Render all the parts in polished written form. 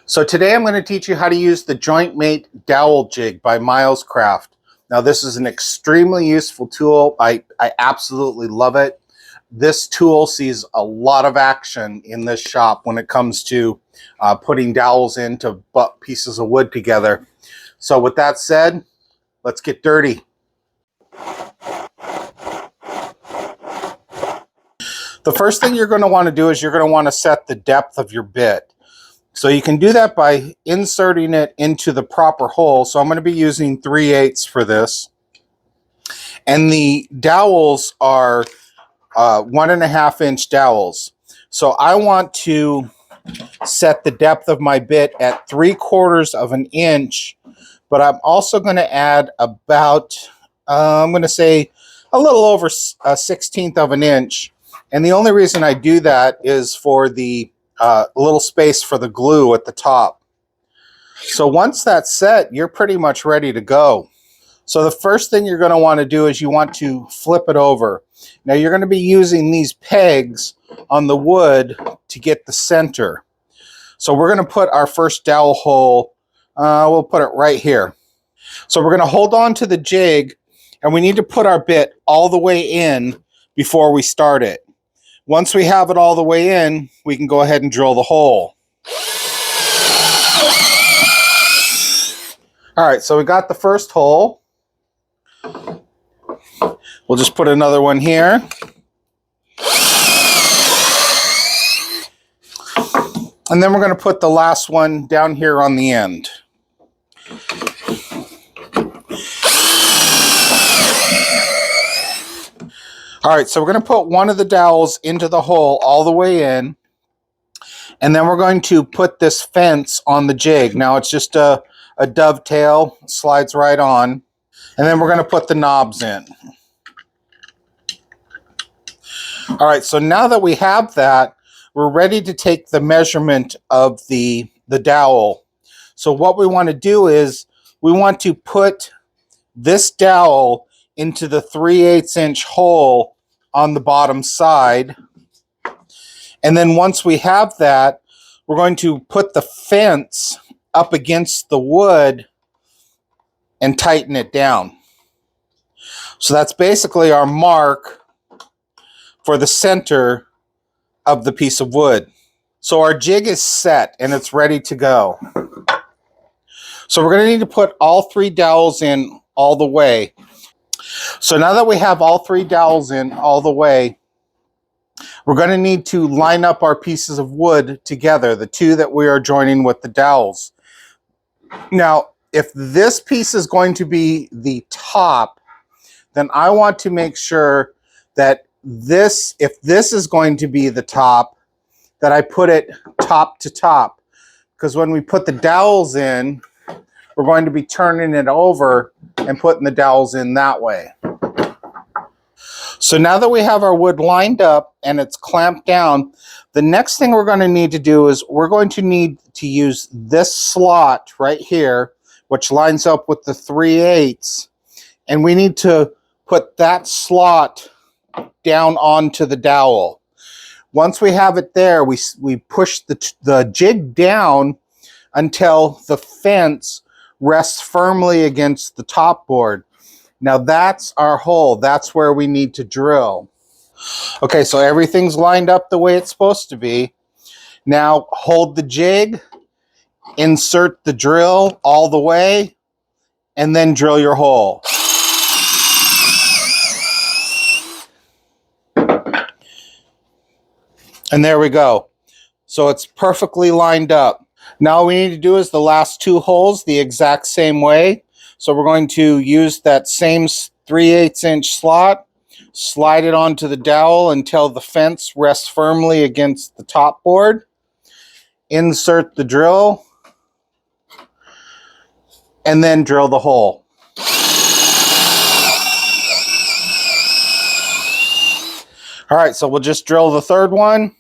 So today I'm going to teach you how to use the Jointmate Dowel jig by Milescraft. Now this is an extremely useful tool. I absolutely love it. This tool sees a lot of action in this shop when it comes to putting dowels in to butt pieces of wood together. So with that said, let's get dirty. The first thing you're going to want to do is you're going to want to set the depth of your bit. So you can do that by inserting it into the proper hole. So I'm going to be using 3/8 for this. And the dowels are 1.5 inch dowels. So I want to set the depth of my bit at 3/4 of an inch, but I'm also going to add about, I'm going to say a little over 1/16 of an inch. And the only reason I do that is for the little space for the glue at the top. So once that's set, you're pretty much ready to go. So the first thing you're going to want to do is you want to flip it over. Now you're going to be using these pegs on the wood to get the center. So we're going to put our first dowel hole, we'll put it right here. So we're going to hold on to the jig, and we need to put our bit all the way in before we start it. Once we have it all the way in, we can go ahead and drill the hole. All right, so we got the first hole. We'll just put another one here. And then we're going to put the last one down here on the end. All right, so we're going to put one of the dowels into the hole all the way in, and then we're going to put this fence on the jig. Now it's just a dovetail, slides right on, and then we're going to put the knobs in. All right, so now that we have that, we're ready to take the measurement of the dowel. So what we want to do is we want to put this dowel into the 3/8 inch hole on the bottom side. And then once we have that, we're going to put the fence up against the wood and tighten it down. So that's basically our mark for the center of the piece of wood. So our jig is set and it's ready to go. So we're going to need to put all 3 dowels in all the way. So now that we have all 3 dowels in all the way, we're going to need to line up our pieces of wood together, the 2 that we are joining with the dowels. Now, if this piece is going to be the top, then I want to make sure that if this is going to be the top, that I put it top to top. Because when we put the dowels in, we're going to be turning it over and putting the dowels in that way. So now that we have our wood lined up and it's clamped down, the next thing we're going to need to do is we're going to need to use this slot right here, which lines up with the 3/8, and we need to put that slot down onto the dowel. Once we have it there, we push the jig down until the fence rests firmly against the top board. Now that's our hole. That's where we need to drill. Okay, so everything's lined up the way it's supposed to be. Now hold the jig, insert the drill all the way, and then drill your hole. And there we go. So it's perfectly lined up. Now all we need to do is the last 2 holes the exact same way. So we're going to use that same 3/8 inch slot, slide it onto the dowel until the fence rests firmly against the top board, insert the drill, and then drill the hole. All right, so we'll just drill the 3rd one.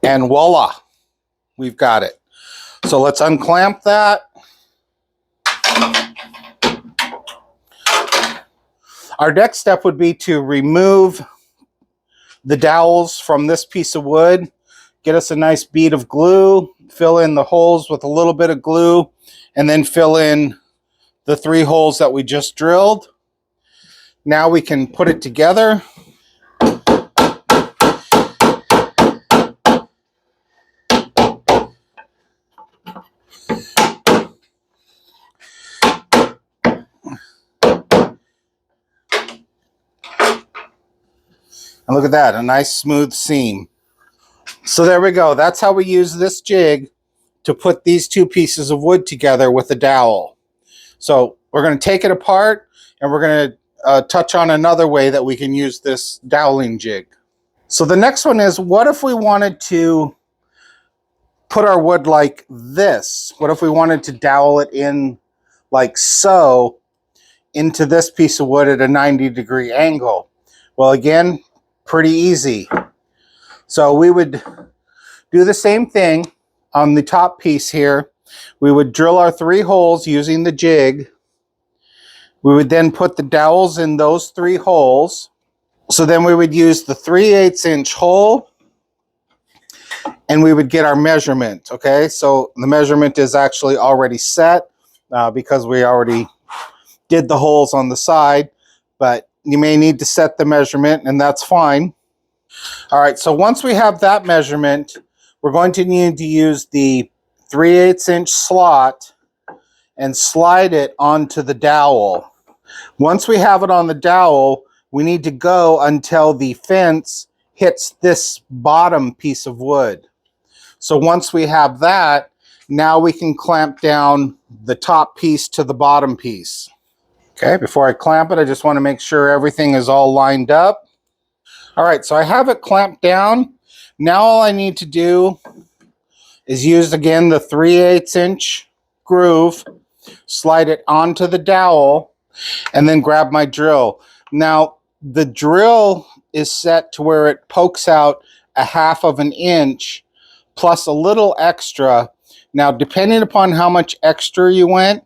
And voila, we've got it. So let's unclamp that. Our next step would be to remove the dowels from this piece of wood, get us a nice bead of glue, fill in the holes with a little bit of glue, and then fill in the 3 holes that we just drilled. Now we can put it together. And look at that, a nice smooth seam. So there we go. That's how we use this jig to put these 2 pieces of wood together with a dowel. So we're going to take it apart, and we're going to touch on another way that we can use this doweling jig. So the next one is, what if we wanted to put our wood like this? What if we wanted to dowel it in like so into this piece of wood at a 90-degree angle? Well, again, pretty easy. So we would do the same thing on the top piece here. We would drill our 3 holes using the jig. We would then put the dowels in those 3 holes. So then we would use the 3/8 inch hole, and we would get our measurement. Okay, so the measurement is actually already set because we already did the holes on the side, but you may need to set the measurement, and that's fine. All right, so once we have that measurement, we're going to need to use the 3/8 inch slot and slide it onto the dowel. Once we have it on the dowel, we need to go until the fence hits this bottom piece of wood. So once we have that, now we can clamp down the top piece to the bottom piece. Okay, before I clamp it, I just want to make sure everything is all lined up. All right, so I have it clamped down. Now all I need to do is use, again, the 3/8 inch groove, slide it onto the dowel, and then grab my drill. Now, the drill is set to where it pokes out a 1/2 inch plus a little extra. Now, depending upon how much extra you went,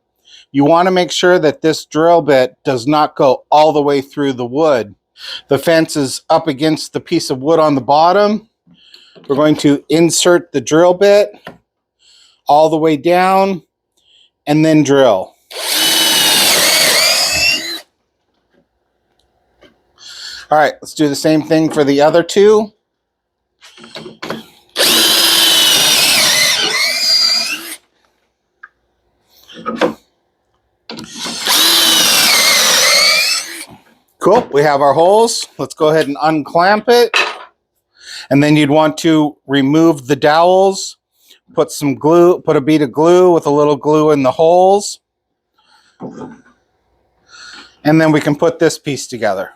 you want to make sure that this drill bit does not go all the way through the wood. The fence is up against the piece of wood on the bottom. We're going to insert the drill bit all the way down and then drill. All right, let's do the same thing for the other 2. Cool, we have our holes. Let's go ahead and unclamp it. And then you'd want to remove the dowels, put some glue, put a bead of glue with a little glue in the holes. And then we can put this piece together.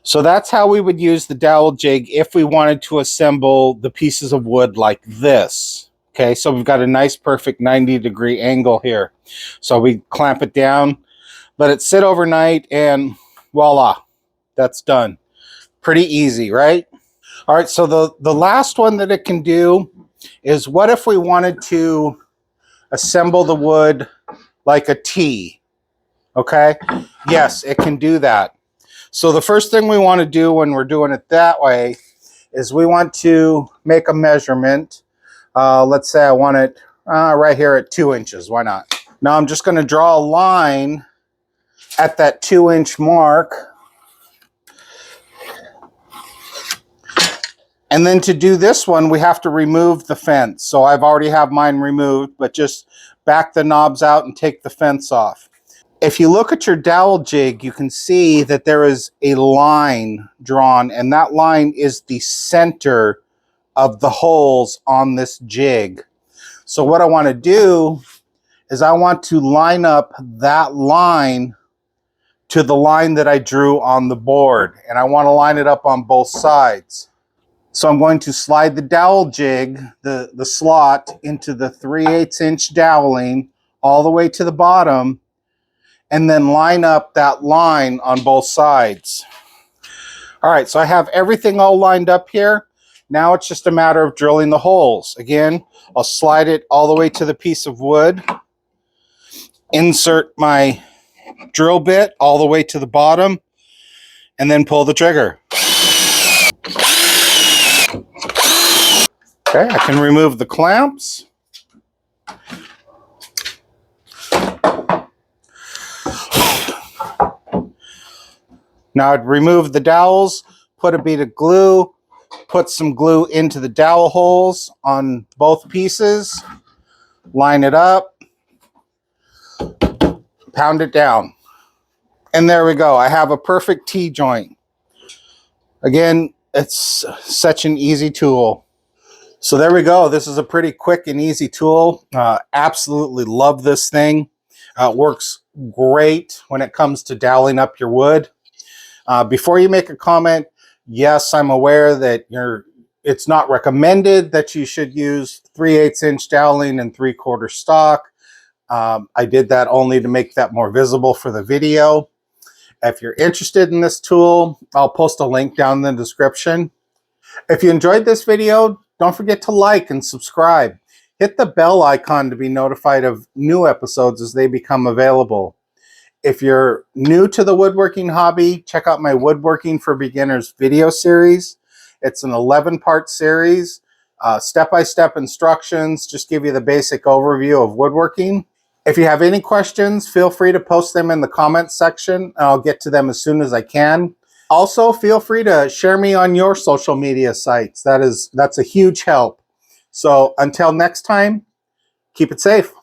So that's how we would use the dowel jig if we wanted to assemble the pieces of wood like this. Okay, so we've got a nice perfect 90-degree angle here. So we clamp it down, let it sit overnight, and voila, that's done. Pretty easy, right? All right, so the last one that it can do is, what if we wanted to assemble the wood like a T? Okay, yes, it can do that. So the first thing we want to do when we're doing it that way is we want to make a measurement. Let's say I want it right here at 2 inches. Why not? Now I'm just going to draw a line at that 2-inch mark. And then to do this one, we have to remove the fence. So I've already have mine removed, but just back the knobs out and take the fence off. If you look at your dowel jig, you can see that there is a line drawn, and that line is the center of the holes on this jig. So what I want to do is I want to line up that line to the line that I drew on the board, and I want to line it up on both sides. So I'm going to slide the dowel jig, the slot, into the 3/8 inch doweling all the way to the bottom, and then line up that line on both sides. All right, so I have everything all lined up here. Now it's just a matter of drilling the holes. Again, I'll slide it all the way to the piece of wood, insert my drill bit all the way to the bottom, and then pull the trigger. Okay, I can remove the clamps. Now I'd remove the dowels, put a bead of glue, put some glue into the dowel holes on both pieces, line it up, pound it down. And there we go. I have a perfect T-joint. Again, it's such an easy tool. So there we go. This is a pretty quick and easy tool. Absolutely love this thing. It works great when it comes to doweling up your wood. Before you make a comment, yes, I'm aware that it's not recommended that you should use 3/8 inch doweling and 3/4 stock. I did that only to make that more visible for the video. If you're interested in this tool, I'll post a link down in the description. If you enjoyed this video, don't forget to like and subscribe. Hit the bell icon to be notified of new episodes as they become available. If you're new to the woodworking hobby, check out my Woodworking for Beginners video series. It's an 11-part series, step-by-step instructions, just give you the basic overview of woodworking. If you have any questions, feel free to post them in the comments section, and I'll get to them as soon as I can. Also, feel free to share me on your social media sites. That's a huge help. So until next time, keep it safe.